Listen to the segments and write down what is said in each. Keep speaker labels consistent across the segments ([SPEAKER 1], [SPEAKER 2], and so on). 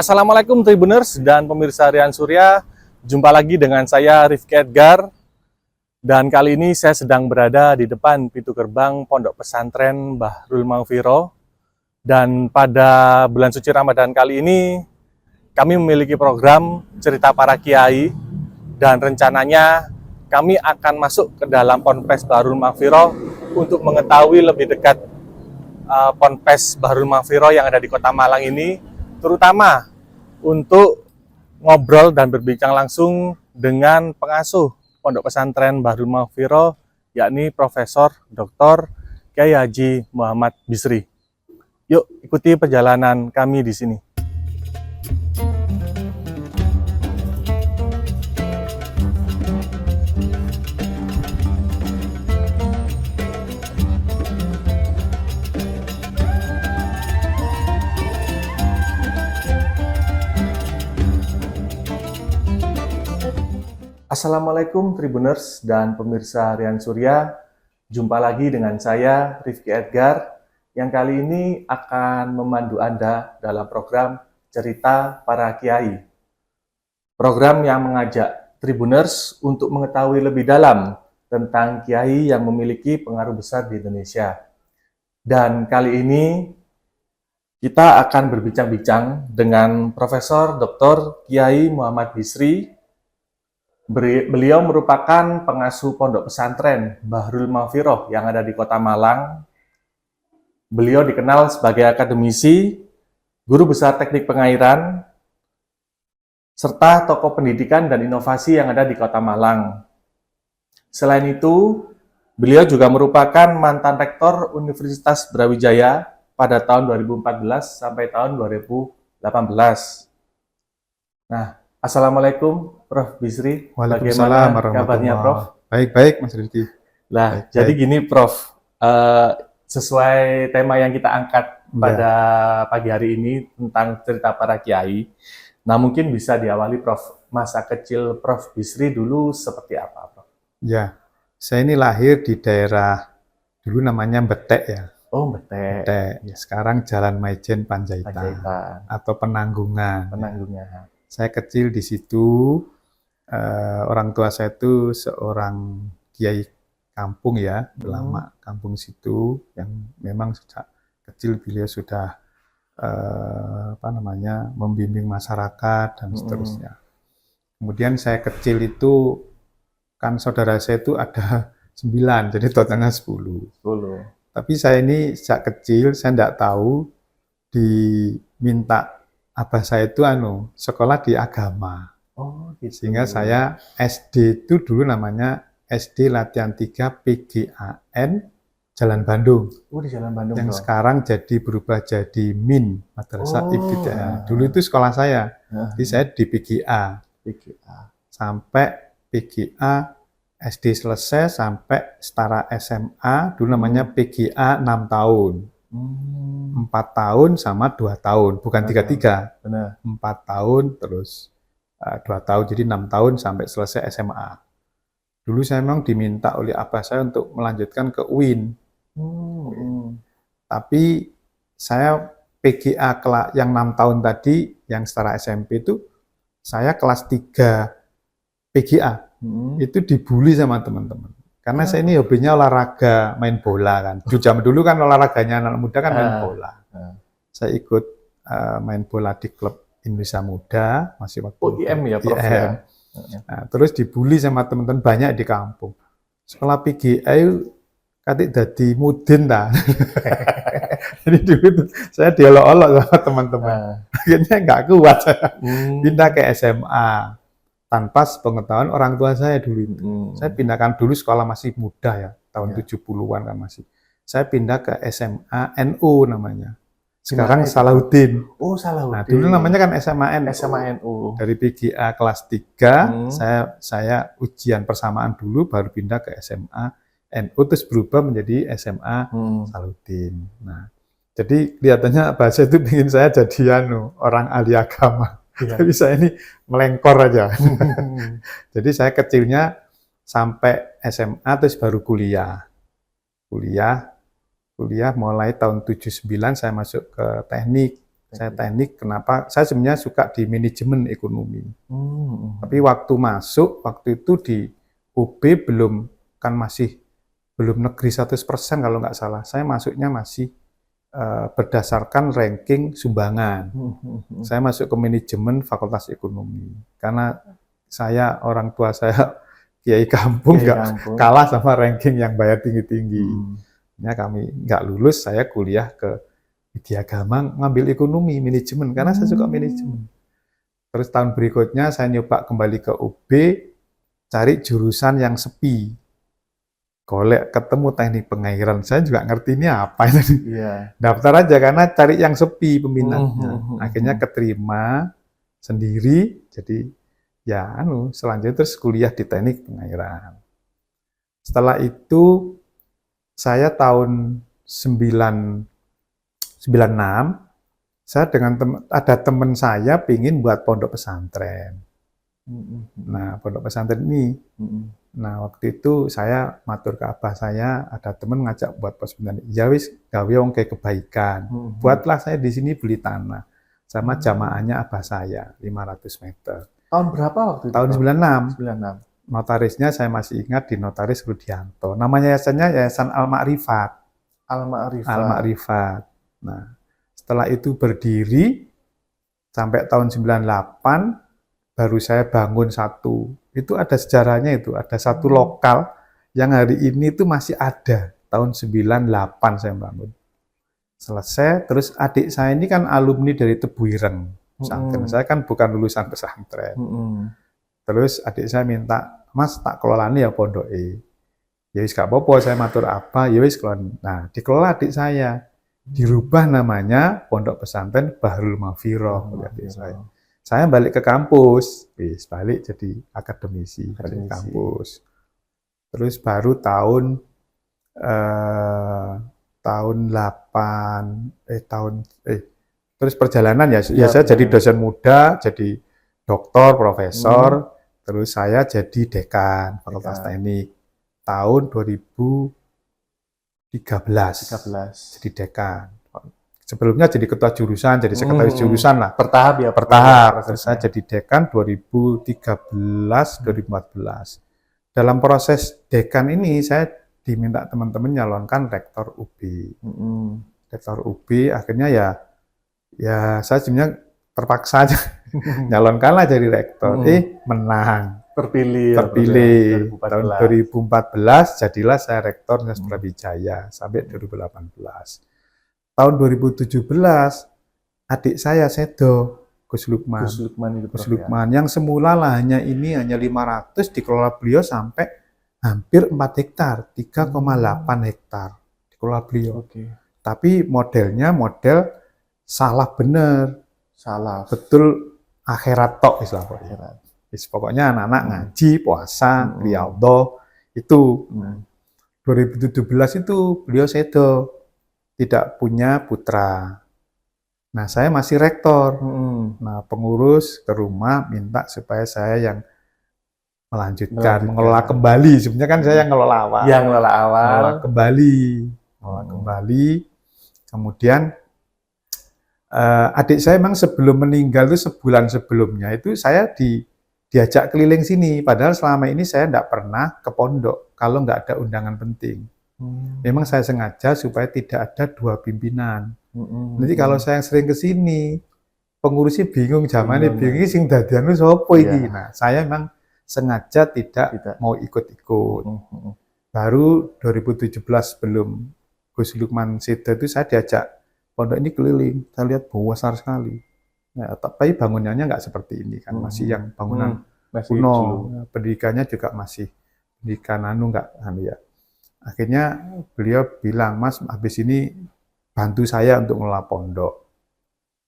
[SPEAKER 1] Assalamualaikum Tribuners dan pemirsa Rian Surya. Jumpa lagi dengan saya Rifki Edgar. Dan kali ini saya sedang berada di depan pintu gerbang Pondok Pesantren Bahrul Maghfirah. Dan pada bulan suci Ramadan kali ini kami memiliki program cerita para kiai, dan rencananya kami akan masuk ke dalam Ponpes Bahrul Maghfirah untuk mengetahui lebih dekat Ponpes Bahrul Maghfirah yang ada di Kota Malang ini, terutama untuk ngobrol dan berbincang langsung dengan pengasuh Pondok Pesantren Bahrul Maghfirah, yakni Profesor Dr. Kyai Haji Muhammad Bisri. Yuk ikuti perjalanan kami di sini. Assalamualaikum Tribuners dan pemirsa Rian Surya. Jumpa lagi dengan saya Rifki Edgar yang kali ini akan memandu Anda dalam program Cerita Para Kiai. Program yang mengajak Tribuners untuk mengetahui lebih dalam tentang kiai yang memiliki pengaruh besar di Indonesia. Dan kali ini kita akan berbincang-bincang dengan Profesor Dr. Kyai Muhammad Bisri. Beliau merupakan pengasuh Pondok Pesantren Bahrul Maghfirah yang ada di Kota Malang. Beliau dikenal sebagai akademisi, guru besar teknik pengairan, serta tokoh pendidikan dan inovasi yang ada di Kota Malang. Selain itu, beliau juga merupakan mantan rektor Universitas Brawijaya pada tahun 2014 sampai tahun 2018. Nah, Assalamualaikum Prof. Bisri.
[SPEAKER 2] Waalaikumsalam warahmatullahi
[SPEAKER 1] kabarnya Prof?
[SPEAKER 2] Baik-baik Mas Rizky.
[SPEAKER 1] Nah, jadi gini Prof, sesuai tema yang kita angkat pada pagi hari ini tentang cerita para kiai. Nah, mungkin bisa diawali Prof, masa kecil Prof Bisri dulu seperti apa Prof?
[SPEAKER 2] Ya, saya ini lahir di daerah dulu namanya Betek ya.
[SPEAKER 1] Oh, Betek.
[SPEAKER 2] Betek. Ya, sekarang Jalan Maijen Panjaitan atau Penanggungan.
[SPEAKER 1] Penanggungan.
[SPEAKER 2] Saya kecil di situ. Orang tua saya itu seorang kiai kampung ya, ulama kampung situ yang memang sejak kecil beliau sudah membimbing masyarakat dan seterusnya. Kemudian saya kecil itu kan saudara saya itu ada 9, jadi totalnya 10. Tapi saya ini sejak kecil saya tidak tahu diminta abah saya itu sekolah di agama.
[SPEAKER 1] Oh, gitu.
[SPEAKER 2] Sehingga saya SD itu dulu namanya SD Latihan 3 PGAN Jalan Bandung.
[SPEAKER 1] Oh, di Jalan Bandung.
[SPEAKER 2] Yang sekarang berubah jadi MIN, Madrasah Ibtidaiyah. Dulu itu sekolah saya. Jadi saya di PGA. Sampai PGA SD selesai sampai setara SMA, dulu namanya PGA 6 tahun. 4 tahun sama 2 tahun, bukan 3-3.
[SPEAKER 1] Benar.
[SPEAKER 2] 4 tahun terus 2 tahun, jadi 6 tahun sampai selesai SMA. Dulu saya memang diminta oleh abah saya untuk melanjutkan ke UIN. Tapi saya PGA yang 6 tahun tadi, yang setara SMP itu, saya kelas 3 PGA. Itu dibully sama teman-teman. Karena saya ini hobinya olahraga, main bola kan. Zaman dulu kan olahraganya anak muda kan main bola. Saya ikut main bola di klub Indonesia Muda, masih waktu
[SPEAKER 1] IM ya Prof?
[SPEAKER 2] IM. Nah, terus dibully sama teman-teman banyak di kampung. Sekolah PGA katik dadi mudin ta. Jadi dulu tuh saya diolok-olok sama teman-teman. Akhirnya nggak kuat saya. Pindah ke SMA. Tanpa pengetahuan orang tua saya dulu itu. Saya pindahkan dulu sekolah masih muda ya, tahun 70-an kan masih. Saya pindah ke SMA NU namanya. Sekarang Salahuddin.
[SPEAKER 1] Oh, Salahuddin.
[SPEAKER 2] Nah, dulu namanya kan SMA NU.
[SPEAKER 1] SMA NU.
[SPEAKER 2] Dari PGA kelas 3, saya ujian persamaan dulu, baru pindah ke SMA NU, terus berubah menjadi SMA Salahuddin. Nah, jadi kelihatannya bahasa itu ingin saya jadi orang ahli agama. Tapi saya ini melengkor aja. Jadi saya kecilnya sampai SMA, terus baru kuliah. Kuliah mulai tahun 79 saya masuk ke teknik Saya teknik, kenapa? Saya sebenarnya suka di manajemen ekonomi. Tapi waktu itu di UB belum negeri 100% kalau nggak salah. Saya masuknya masih berdasarkan ranking sumbangan. Saya masuk ke manajemen Fakultas Ekonomi. Karena orang tua saya kiai kampung, kalah sama ranking yang bayar tinggi-tinggi. Kami nggak lulus, saya kuliah ke Widya Agama ngambil ekonomi, manajemen, karena saya suka manajemen. Terus tahun berikutnya saya nyoba kembali ke UB, cari jurusan yang sepi. Golek ketemu teknik pengairan, saya juga ngerti ini apa ini. Daftar aja karena cari yang sepi peminatnya. Akhirnya keterima sendiri, jadi selanjutnya terus kuliah di teknik pengairan. Setelah itu saya tahun 96, saya ada teman saya pingin buat pondok pesantren. Nah, pondok pesantren ini. Nah, waktu itu saya matur ke abah saya, ada teman ngajak buat pos pesantren. Ya wis, gawe wong kayak kebaikan. Buatlah saya di sini beli tanah. Sama jamaahnya abah saya, 500 meter.
[SPEAKER 1] Tahun berapa waktu itu?
[SPEAKER 2] Tahun 96. Notarisnya saya masih ingat di Notaris Rudianto. Namanya Yayasan Al-Ma'rifat. Al-Ma'rifat. Nah, setelah itu berdiri sampai tahun 98 baru saya bangun satu. Itu ada sejarahnya itu, ada satu lokal yang hari ini itu masih ada. Tahun 98 saya bangun. Selesai, terus adik saya ini kan alumni dari Tebu Ireng. Saya kan bukan lulusan pesantren. Terus adik saya minta, Mas tak kelolani ya pondok Ya wis gak apa-apa, saya matur apa, ya wis kelola. Nah, dikelola adik saya. Dirubah namanya Pondok Pesantren Bahrul Mafiroh. Saya balik ke kampus, balik jadi akademisi, balik ke kampus. Terus baru terus perjalanan saya jadi dosen muda, jadi doktor, profesor, terus saya jadi dekan Fakultas Teknik tahun 2013. Jadi dekan. Sebelumnya jadi ketua jurusan, jadi sekretaris jurusan lah.
[SPEAKER 1] Bertahap ya?
[SPEAKER 2] Bertahap. Terus saya jadi dekan 2013-2014. Dalam proses dekan ini, saya diminta teman-teman nyalonkan rektor UB. Rektor UB, akhirnya ya saya sebenarnya terpaksa aja nyalonkanlah jadi rektor. Menang.
[SPEAKER 1] Terpilih.
[SPEAKER 2] Tahun 2014, jadilah saya rektor Universitas Brawijaya sampai 2018. Tahun 2017, adik saya Sedo, Gus Lukman yang semula lahannya ini hanya 500, dikelola beliau sampai hampir 4 hektar, 3,8 hektar dikelola beliau. Tapi modelnya model salah bener. Betul akhirat tok istilahnya. Pokoknya anak-anak ngaji, puasa, riyadhah itu. 2017 itu beliau Sedo. Tidak punya putra. Nah, saya masih rektor. Nah, pengurus ke rumah minta supaya saya yang melanjutkan. Mengelola kembali. Sebenarnya kan saya yang ngelola awal. Ngelola kembali. Kemudian adik saya memang sebelum meninggal itu sebulan sebelumnya itu saya diajak keliling sini. Padahal selama ini saya tidak pernah ke pondok kalau nggak ada undangan penting. Memang saya sengaja supaya tidak ada 2 pimpinan. Nanti kalau saya sering ke sini, pengurusnya bingung, zamannya bingung, sing dadian sapa iki. Nah, saya memang sengaja tidak mau ikut-ikut. Baru 2017 sebelum Gus Lukman Sedo itu saya diajak pondok ini keliling. Saya lihat besar sekali. Nah, tapi bangunannya nggak seperti ini kan, masih yang bangunan kuno. Pendidikannya juga masih pendidikan ya. Akhirnya beliau bilang, Mas, habis ini bantu saya untuk ngelola pondok.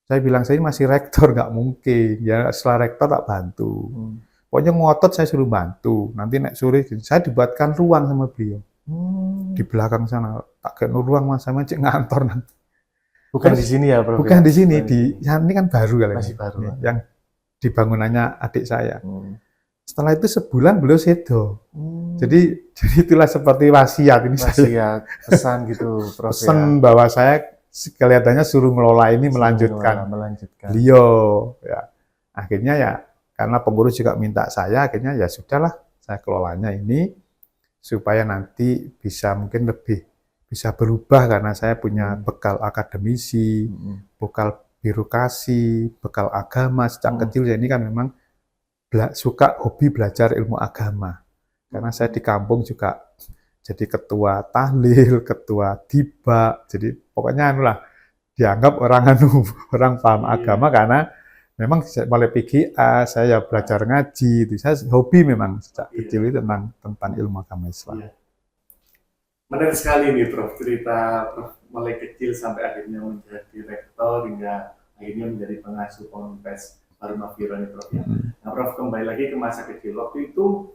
[SPEAKER 2] Saya bilang, saya masih rektor, nggak mungkin. Ya setelah rektor tak bantu. Pokoknya ngotot saya suruh bantu. Nanti nek sore, saya dibuatkan ruang sama beliau. Di belakang sana, tak kena ruang Mas, saya cek ngantor.
[SPEAKER 1] Bukan di sini ya, Prof?
[SPEAKER 2] Bukan di sini, ini kan baru kali.
[SPEAKER 1] Masih baru.
[SPEAKER 2] Yang di bangunannya adik saya. Setelah itu sebulan beliau Sedo. Jadi itulah seperti wasiat ini
[SPEAKER 1] pesan gitu, Prof.
[SPEAKER 2] Pesan bahwa saya kelihatannya suruh ngelola ini melanjutkan
[SPEAKER 1] melanjutkan.
[SPEAKER 2] beliau ya. Akhirnya ya karena pengurus juga minta saya, akhirnya ya sudahlah saya kelolanya ini supaya nanti bisa mungkin lebih bisa berubah karena saya punya bekal akademisi, bekal birokrasi, bekal agama sejak kecil. Jadi kan memang suka hobi belajar ilmu agama. Karena saya di kampung juga jadi ketua tahlil, ketua tiba, jadi pokoknya anulah dianggap orang paham agama karena memang mulai PGA saya belajar ngaji, itu saya hobi memang sejak kecil itu tentang ilmu agama Islam.
[SPEAKER 1] Menarik sekali nih Prof, cerita Prof mulai kecil sampai akhirnya menjadi rektor hingga akhirnya menjadi pengasuh Ponpes Harun Mafiro nih Prof. Nah Prof, kembali lagi ke masa kecil waktu itu.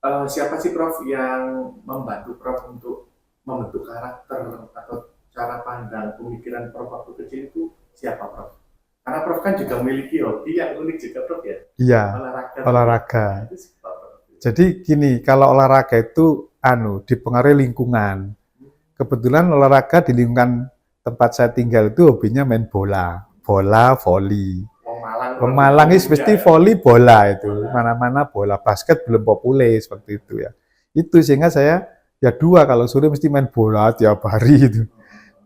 [SPEAKER 1] Siapa sih Prof yang membantu Prof untuk membentuk karakter atau cara pandang pemikiran Prof waktu kecil itu siapa Prof? Karena Prof kan juga memiliki hobi yang unik juga Prof ya?
[SPEAKER 2] Iya, olahraga. Itu siapa, Prof? Jadi gini, kalau olahraga itu dipengaruhi lingkungan. Kebetulan olahraga di lingkungan tempat saya tinggal itu hobinya main bola, voli. Pemalang itu pasti voli bola itu, mana-mana bola, basket belum populer seperti itu ya. Itu sehingga saya ya dua kalau sore mesti main bola tiap hari itu.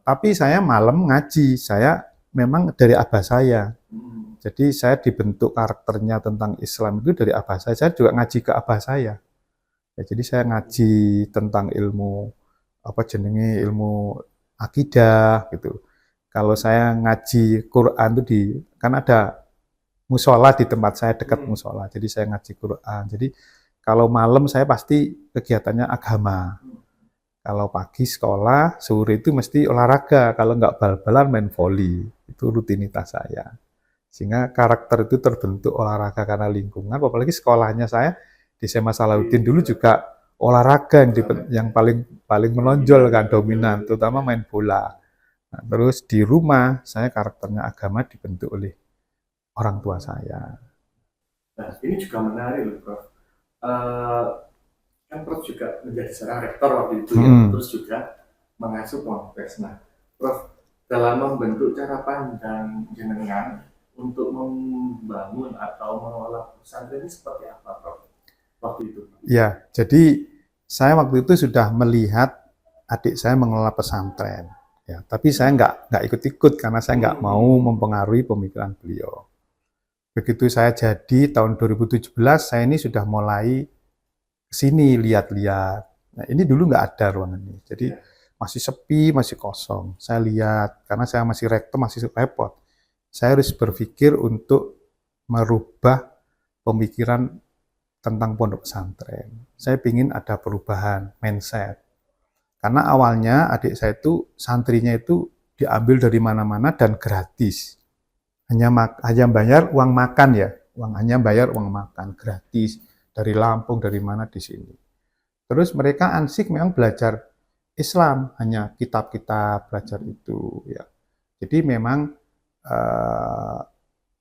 [SPEAKER 2] Tapi saya malam ngaji, saya memang dari abah saya. Jadi saya dibentuk karakternya tentang Islam itu dari abah saya juga ngaji ke abah saya. Ya, jadi saya ngaji tentang ilmu ilmu akidah gitu. Kalau saya ngaji Quran itu kan ada musola di tempat saya dekat musola, jadi saya ngaji Quran. Jadi kalau malam saya pasti kegiatannya agama. Kalau pagi sekolah, sore itu mesti olahraga. Kalau nggak bal-balan main voli, itu rutinitas saya. Sehingga karakter itu terbentuk olahraga karena lingkungan. Apalagi sekolahnya saya di SMA Salahuddin dulu juga olahraga yang paling menonjol kan dominan, terutama main bola. Nah, terus di rumah saya karakternya agama dibentuk oleh orang tua saya.
[SPEAKER 1] Nah, ini juga menarik loh, Prof. Kan Prof juga menjadi seorang rektor waktu itu ya, terus juga mengasuh Ponpes. Nah, Prof, dalam membentuk cara pandang jenengan untuk membangun atau mengelola pesantren ini seperti apa, Prof? Waktu itu?
[SPEAKER 2] Ya, jadi saya waktu itu sudah melihat adik saya mengelola pesantren. Ya, tapi saya nggak ikut-ikut karena saya nggak mau mempengaruhi pemikiran beliau. Begitu saya jadi tahun 2017, saya ini sudah mulai kesini lihat-lihat. Nah, ini dulu nggak ada ruangan ini, jadi masih sepi, masih kosong. Saya lihat, karena saya masih rektor, masih repot. Saya harus berpikir untuk merubah pemikiran tentang pondok pesantren. Saya ingin ada perubahan mindset. Karena awalnya adik saya itu, santrinya itu diambil dari mana-mana dan gratis. Hanya bayar uang makan ya, hanya bayar uang makan gratis dari Lampung, dari mana di sini. Terus mereka ansik memang belajar Islam, hanya kitab-kitab belajar itu ya. Jadi memang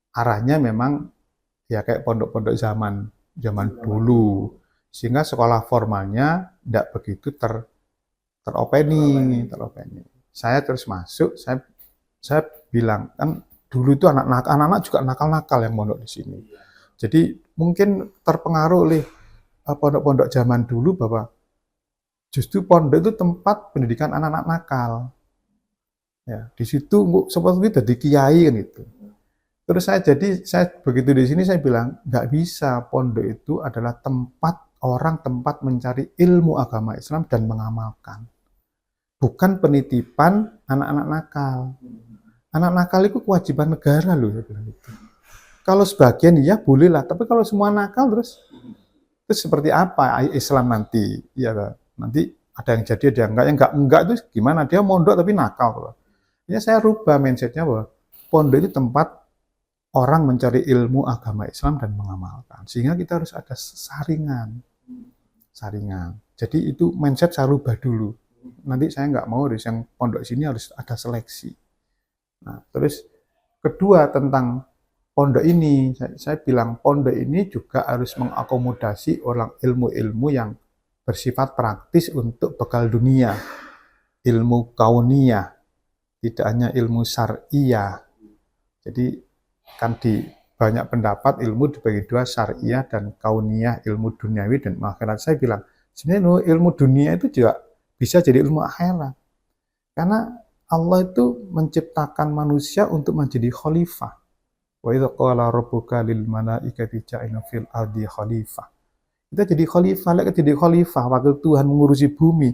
[SPEAKER 2] arahnya memang ya kayak pondok-pondok zaman dulu, sehingga sekolah formalnya tidak begitu teropeni. Saya terus masuk, saya bilang kan dulu itu anak-anak juga nakal-nakal yang mondok di sini. Jadi mungkin terpengaruh oleh pondok-pondok zaman dulu bahwa justru pondok itu tempat pendidikan anak-anak nakal. Ya, di situ seperti itu jadi kiai kan itu. Terus saya begitu di sini saya bilang nggak bisa, pondok itu adalah tempat mencari ilmu agama Islam dan mengamalkan. Bukan penitipan anak-anak nakal. Anak nakal itu kewajiban negara loh, saya bilang gitu. Kalau sebagian ya bolehlah, tapi kalau semua nakal terus seperti apa Islam nanti? Ya nanti ada yang jadi, ada yang enggak itu gimana? Dia mondok tapi nakal. Ya saya rubah mindsetnya bahwa pondok itu tempat orang mencari ilmu agama Islam dan mengamalkan. Sehingga kita harus ada saringan. Jadi itu mindset saya rubah dulu. Nanti saya nggak mau harus yang pondok sini harus ada seleksi. Nah, terus kedua tentang pondok ini, saya bilang pondok ini juga harus mengakomodasi orang ilmu-ilmu yang bersifat praktis untuk bekal dunia, ilmu kauniyah, tidak hanya ilmu syariah. Jadi kan di banyak pendapat ilmu dibagi dua, syariah dan kauniyah, ilmu duniawi dan akhirat. Saya bilang, sebenarnya ilmu dunia itu juga bisa jadi ilmu akhirat. Karena Allah itu menciptakan manusia untuk menjadi khalifah. Wa idza qala rabbuka lil malaikati ja'alna fil ardi khalifah. Kita jadi khalifah, kita jadi khalifah, wakil Tuhan mengurusi bumi.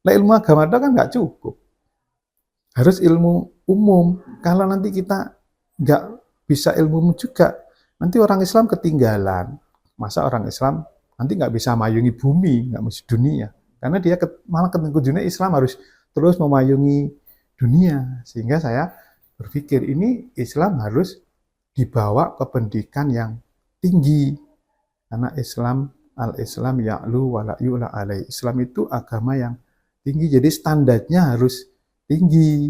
[SPEAKER 2] Nah, ilmu agama itu kan nggak cukup. Harus ilmu umum. Kalau nanti kita nggak bisa ilmu umum juga, nanti orang Islam ketinggalan. Masa orang Islam nanti nggak bisa mayungi bumi, nggak mesti dunia. Karena dia malah ke dunia Islam harus terus memayungi dunia. Sehingga saya berpikir ini Islam harus dibawa ke pendidikan yang tinggi. Karena Al-Islam ya'lu wa la yu'la alaih. Islam itu agama yang tinggi, jadi standarnya harus tinggi.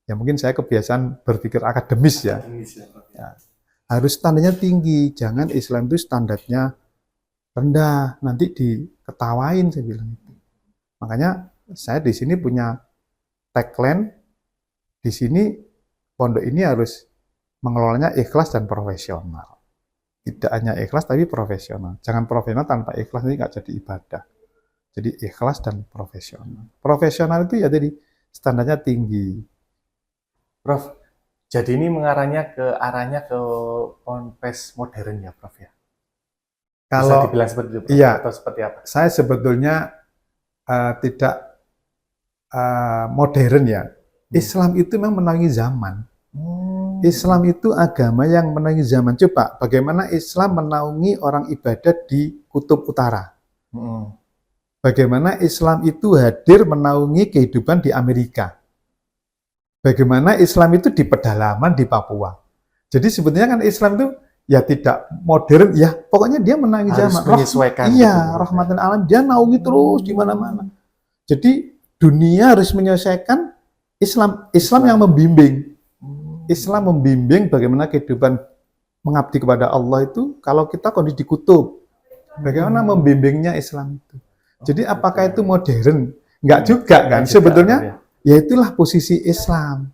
[SPEAKER 2] Ya mungkin saya kebiasaan berpikir akademis ya. Ya. Harus standarnya tinggi, jangan Islam itu standarnya rendah, nanti diketawain saya bilang itu. Makanya saya di sini punya tagline, di sini pondok ini harus mengelolanya ikhlas dan profesional. Tidak hanya ikhlas tapi profesional. Jangan profesional tanpa ikhlas, ini nggak jadi ibadah. Jadi ikhlas dan profesional. Profesional itu ya jadi standarnya tinggi.
[SPEAKER 1] Prof, jadi ini arahnya ke ponpes modern ya, Prof ya? Bisa
[SPEAKER 2] Kalau
[SPEAKER 1] dibilang seperti itu, Prof,
[SPEAKER 2] iya,
[SPEAKER 1] atau seperti apa?
[SPEAKER 2] saya sebetulnya tidak modern ya. Islam itu memang menaungi zaman. Islam itu agama yang menaungi zaman. Coba bagaimana Islam menaungi orang ibadah di Kutub Utara. Bagaimana Islam itu hadir menaungi kehidupan di Amerika. Bagaimana Islam itu di pedalaman di Papua. Jadi sebetulnya kan Islam itu ya tidak modern, ya pokoknya dia menaungi
[SPEAKER 1] Harus
[SPEAKER 2] zaman.
[SPEAKER 1] menyesuaikan.
[SPEAKER 2] Iya, rahmatan alam, dia naungi terus di mana-mana. Jadi dunia harus menyesuaikan Islam yang membimbing. Islam membimbing bagaimana kehidupan mengabdi kepada Allah itu kalau kita kondisi di kutub. Bagaimana membimbingnya Islam itu. Jadi apakah itu modern? Enggak juga kan. Sebetulnya ya itulah posisi Islam.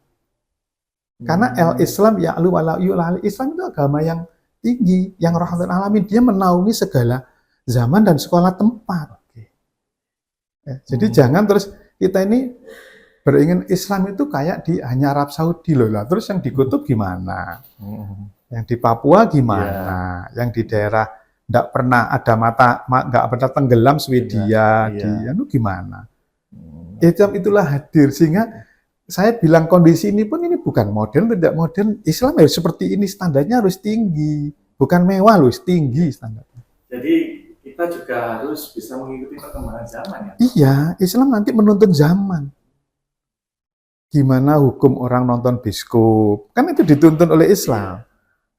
[SPEAKER 2] Karena Islam ya'lu wa la yu'la alaih. Islam itu agama yang tinggi, yang rahmatan alamin. Dia menaungi segala zaman dan sekolah tempat. Ya, jadi jangan terus kita ini beringin Islam itu kayak di hanya Arab Saudi loh lah. Terus yang di kutub gimana? Yang di Papua gimana? Yang di daerah enggak pernah ada enggak pernah tenggelam Swedia, di gimana? Itulah hadir, sehingga saya bilang kondisi ini pun ini bukan modern, tidak modern. Islam harus seperti ini, standarnya harus tinggi, bukan mewah loh, tinggi standarnya.
[SPEAKER 1] Jadi kita juga harus bisa mengikuti perkembangan zaman ya?
[SPEAKER 2] Iya, Islam nanti menuntun zaman. Gimana hukum orang nonton bioskop, kan itu dituntun oleh Islam.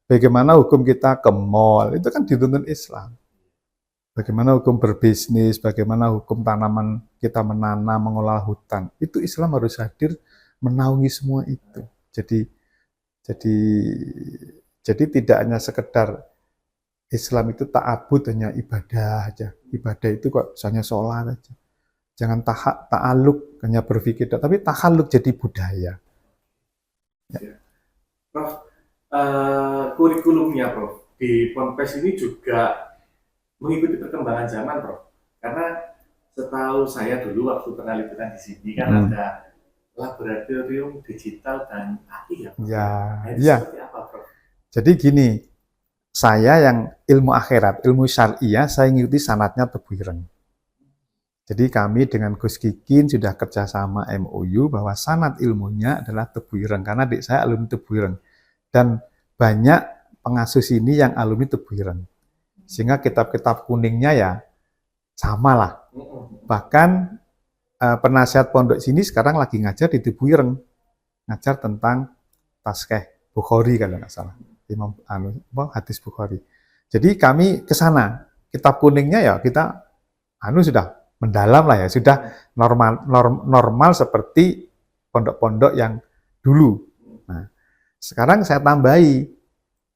[SPEAKER 2] Bagaimana hukum kita ke mall, itu kan dituntun Islam. Bagaimana hukum berbisnis, bagaimana hukum tanaman kita menanam, mengolah hutan. Itu Islam harus hadir menaungi semua itu. Jadi tidak hanya sekedar Islam itu ta'abud, hanya ibadah aja. Ibadah itu kok hanya sholat aja. Jangan ta'aluk, hanya berpikir, tapi tahaluk jadi budaya.
[SPEAKER 1] Ya. Prof, kurikulumnya Prof, di Ponpes ini juga mengikuti perkembangan zaman, Prof. Karena setahu saya dulu waktu pernah liputan di sini kan ada laboratorium digital dan AI ya, Prof.
[SPEAKER 2] Ya.
[SPEAKER 1] Seperti apa, Prof?
[SPEAKER 2] Jadi gini, saya yang ilmu akhirat, ilmu syariah, saya ngikuti sanatnya Tebu Ireng. Jadi kami dengan Gus Kikin sudah kerjasama MOU bahwa sanad ilmunya adalah Tebu Ireng, karena adik saya alumni Tebu Ireng. Dan banyak pengasuh ini yang alumni Tebu Ireng. Sehingga kitab-kitab kuningnya ya sama lah. Bahkan penasihat pondok sini sekarang lagi ngajar di Tebu Ireng. Ngajar tentang Taskeh Bukhari kalau nggak salah. Hadis Bukhari. Jadi kami ke sana. Kitab kuningnya ya kita sudah mendalam lah ya, sudah normal seperti pondok-pondok yang dulu. Nah, sekarang saya tambahi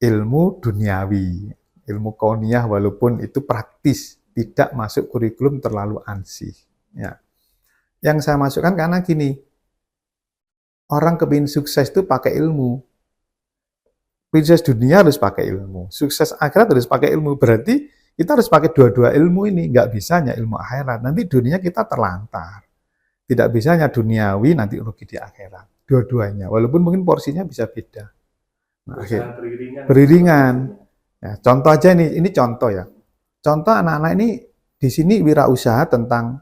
[SPEAKER 2] ilmu duniawi, ilmu kauniyah walaupun itu praktis, tidak masuk kurikulum terlalu ansih. Ya. Yang saya masukkan karena gini, orang kepingin sukses itu pakai ilmu. Sukses dunia harus pakai ilmu, sukses akhirat harus pakai ilmu. Berarti kita harus pakai dua-dua ilmu ini, nggak bisa hanya ilmu akhirat. Nanti dunia kita terlantar. Tidak bisa hanya duniawi, nanti rugi di akhirat. Dua-duanya, walaupun mungkin porsinya bisa beda. Nah, beriringan. Ya, contoh aja ini contoh ya. Contoh anak-anak ini di sini wirausaha tentang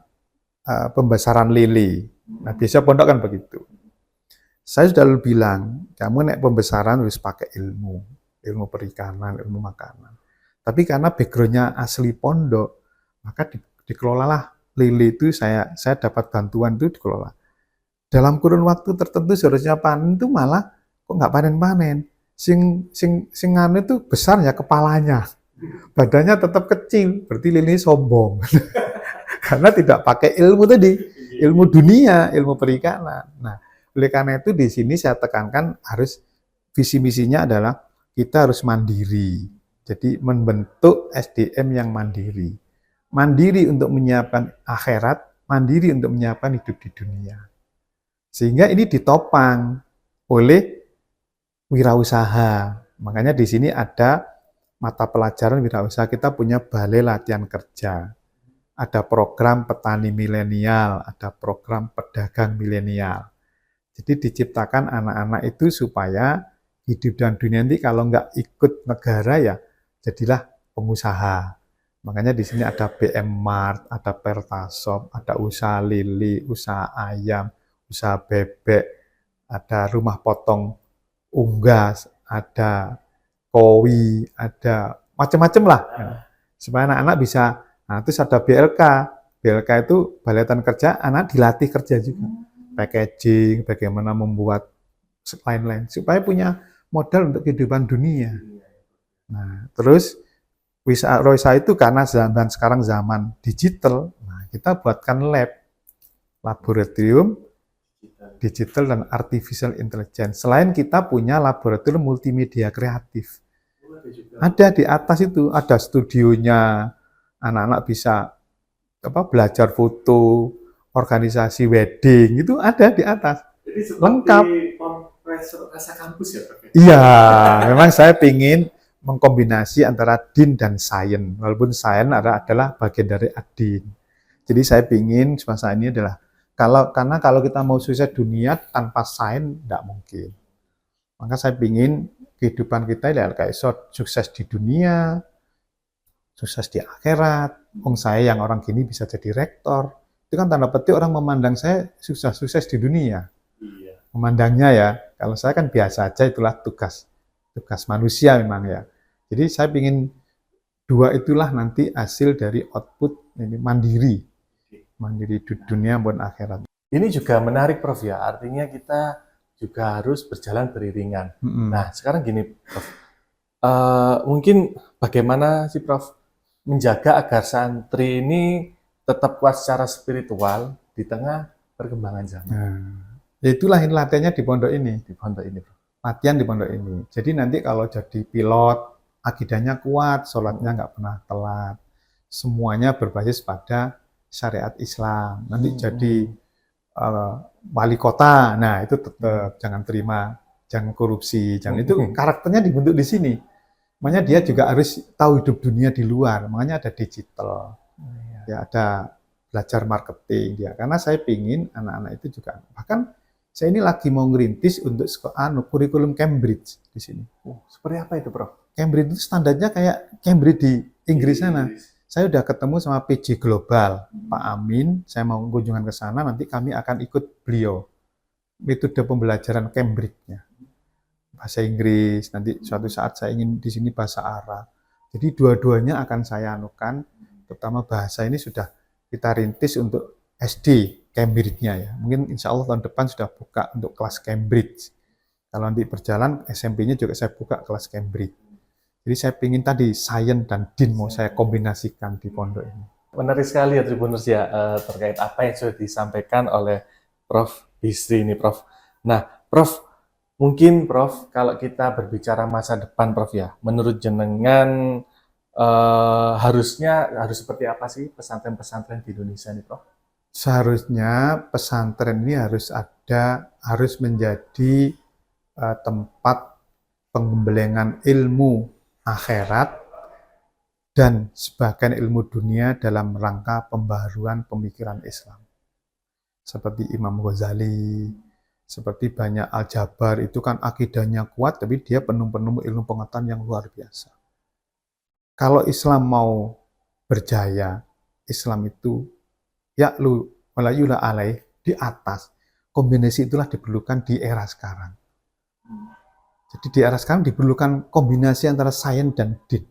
[SPEAKER 2] pembesaran lele. Nah, biasa pondok kan begitu. Saya sudah bilang, kamu nek pembesaran harus pakai ilmu perikanan, ilmu makanan. Tapi karena background-nya asli pondok, maka dikelolalah lele itu saya dapat bantuan itu dikelola. Dalam kurun waktu tertentu seharusnya panen itu malah kok nggak panen-panen. Sing anu itu besarnya kepalanya. Badannya tetap kecil, berarti lele sombong. Karena tidak pakai ilmu tadi, ilmu dunia, ilmu perikanan. Nah, oleh karena itu di sini saya tekankan harus visi misinya adalah kita harus mandiri. Jadi membentuk SDM yang mandiri. Mandiri untuk menyiapkan akhirat, mandiri untuk menyiapkan hidup di dunia. Sehingga ini ditopang oleh wirausaha. Makanya di sini ada mata pelajaran wirausaha, kita punya balai latihan kerja. Ada program petani milenial, ada program pedagang milenial. Jadi diciptakan anak-anak itu supaya hidup dan dunia nanti kalau nggak ikut negara ya jadilah pengusaha. Makanya di sini ada BM Mart, ada Pertasop, ada usaha lele, usaha ayam, usaha bebek, ada rumah potong unggas, ada kowi, ada macam-macam lah. Supaya anak-anak bisa, nah terus ada BLK. BLK itu Balai Latihan Kerja, anak dilatih kerja juga. Packaging, bagaimana membuat lain-lain, supaya punya modal untuk kehidupan dunia. Nah, terus Roisa itu karena sekarang zaman digital, nah kita buatkan laboratorium digital dan artificial intelligence. Selain kita punya laboratorium multimedia kreatif. Ada di atas itu, ada studionya, anak-anak bisa belajar foto, organisasi wedding, itu ada di atas.
[SPEAKER 1] Jadi
[SPEAKER 2] lengkap.
[SPEAKER 1] Rasa kampus ya, Prof?
[SPEAKER 2] Iya, memang saya ingin mengkombinasi antara din dan sains. Walaupun sains adalah bagian dari adin. Jadi saya ingin semasa ini adalah karena kalau kita mau sukses dunia tanpa sains tidak mungkin. Maka saya ingin kehidupan kita ya kayak sukses di dunia, sukses di akhirat. Saya yang orang gini bisa jadi rektor. Itu kan tanda petik orang memandang saya sukses di dunia. Memandangnya ya, kalau saya kan biasa aja, itulah tugas manusia memang ya. Jadi saya ingin dua itulah nanti hasil dari output ini mandiri di dunia maupun akhirat.
[SPEAKER 1] Ini juga menarik, Prof ya, artinya kita juga harus berjalan beriringan. Nah sekarang gini, Prof, mungkin bagaimana sih Prof menjaga agar santri ini tetap kuat secara spiritual di tengah perkembangan zaman?
[SPEAKER 2] Itulah ini latihannya di pondok ini.
[SPEAKER 1] Di pondok ini, Bro.
[SPEAKER 2] Latihan di pondok ini. Jadi nanti kalau jadi pilot, akidahnya kuat, sholatnya nggak pernah telat. Semuanya berbasis pada syariat Islam. Nanti jadi wali kota, nah itu tetap jangan terima, jangan korupsi, jangan itu karakternya dibentuk di sini. Makanya dia juga harus tahu hidup dunia di luar. Makanya ada digital, ya ada belajar marketing dia. Karena saya pingin anak-anak itu juga bahkan saya ini lagi mau ngerintis untuk kurikulum Cambridge di sini.
[SPEAKER 1] Seperti apa itu, Prof?
[SPEAKER 2] Cambridge itu standarnya kayak Cambridge di Inggris sana. Saya udah ketemu sama PJ Global, Pak Amin. Saya mau kunjungan ke sana, nanti kami akan ikut beliau. Metode pembelajaran Cambridge-nya. Bahasa Inggris, nanti suatu saat saya ingin di sini bahasa Arab. Jadi dua-duanya akan saya anukan, terutama bahasa ini sudah kita rintis untuk SD. Cambridge-nya ya. Mungkin insya Allah tahun depan sudah buka untuk kelas Cambridge. Kalau nanti berjalan, SMP-nya juga saya buka kelas Cambridge. Jadi saya ingin tadi sains dan din mau saya kombinasikan di pondok ini.
[SPEAKER 1] Menarik sekali ya Tribuners ya, terkait apa yang sudah disampaikan oleh Prof Bisri ini, Prof. Nah, Prof, mungkin Prof, kalau kita berbicara masa depan, Prof ya, menurut jenengan harus seperti apa sih pesantren-pesantren di Indonesia ini, Prof?
[SPEAKER 2] Seharusnya pesantren ini harus menjadi tempat pengembelengan ilmu akhirat dan sebagian ilmu dunia dalam rangka pembaharuan pemikiran Islam. Seperti Imam Ghazali, seperti banyak Al-Jabar, itu kan akidahnya kuat, tapi dia penuh ilmu pengetahuan yang luar biasa. Kalau Islam mau berjaya, Islam itu ya'lu walayula alaih, di atas. Kombinasi itulah diperlukan di era sekarang. Jadi di era sekarang diperlukan kombinasi antara sains dan din.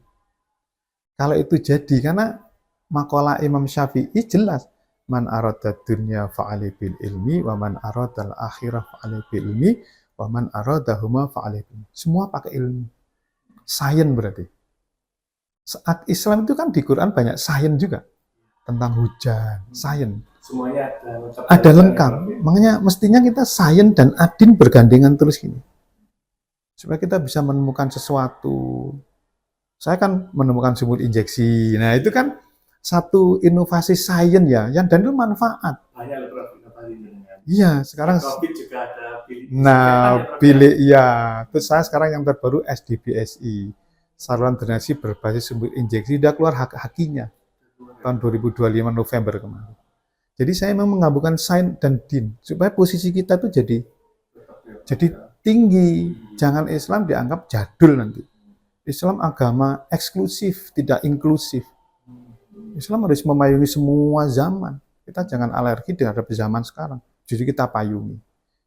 [SPEAKER 2] Kalau itu jadi, karena makalah Imam Syafi'i jelas, man arada dunya fa'ali bil ilmi, wa man arada al-akhirah fa'ali bil ilmi, wa man arada huma fa'ali bil ilmi. Semua pakai ilmu. Sains berarti. Saat Islam itu kan di Quran banyak sains juga. Tentang hujan, sains.
[SPEAKER 1] Semuanya
[SPEAKER 2] Ada lengkap. Makanya mestinya kita sains dan adin bergandengan terus gini. Supaya kita bisa menemukan sesuatu. Saya kan menemukan sumur injeksi. Nah, itu kan satu inovasi sains ya, yang dan itu manfaat.
[SPEAKER 1] Banyak loh Prof inovasinya.
[SPEAKER 2] Iya, sekarang
[SPEAKER 1] COVID juga ada
[SPEAKER 2] bilik ya. Terus saya sekarang yang terbaru SDBSI. Saluran drenase berbasis sumur injeksi, sudah keluar hakinya tahun 2025 November kemarin. Jadi saya memang menggabungkan sains dan din supaya posisi kita tuh jadi tinggi. Jangan Islam dianggap jadul nanti. Islam agama eksklusif, tidak inklusif. Islam harus memayungi semua zaman. Kita jangan alergi terhadap zaman sekarang. Justru kita payungi.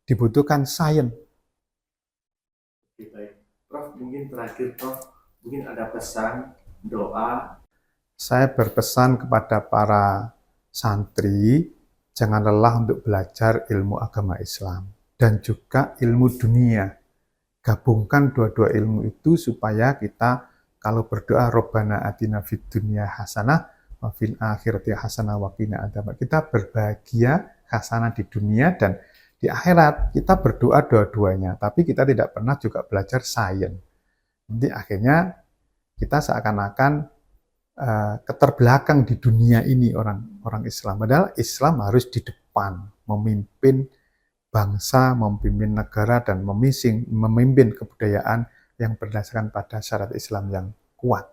[SPEAKER 2] Dibutuhkan sains.
[SPEAKER 1] Oke, baik. Prof, mungkin terakhir Prof, mungkin ada pesan, doa.
[SPEAKER 2] Saya berpesan kepada para santri, jangan lelah untuk belajar ilmu agama Islam dan juga ilmu dunia. Gabungkan dua-dua ilmu itu supaya kita kalau berdoa Rabbana atina fid dunya hasanah wa fil akhirati hasanah wa qina adzabannar. Kita berbahagia hasanah di dunia dan di akhirat. Kita berdoa dua-duanya, tapi kita tidak pernah juga belajar sains. Nanti akhirnya kita seakan-akan keterbelakang di dunia ini orang Islam. Padahal Islam harus di depan, memimpin bangsa, memimpin negara, dan memimpin kebudayaan yang berdasarkan pada syarat Islam yang kuat.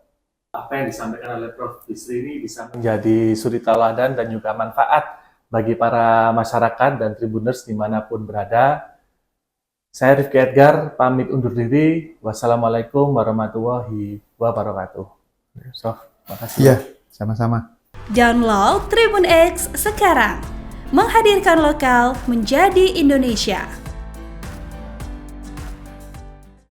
[SPEAKER 1] Apa yang disampaikan oleh Prof. Bisri ini bisa menjadi suri tauladan dan juga manfaat bagi para masyarakat dan tribuners dimanapun berada. Saya Rifki Edgar, pamit undur diri. Wassalamualaikum warahmatullahi wabarakatuh. So, makasih.
[SPEAKER 2] Iya, sama-sama.
[SPEAKER 3] Download Tribun X sekarang. Menghadirkan lokal menjadi Indonesia.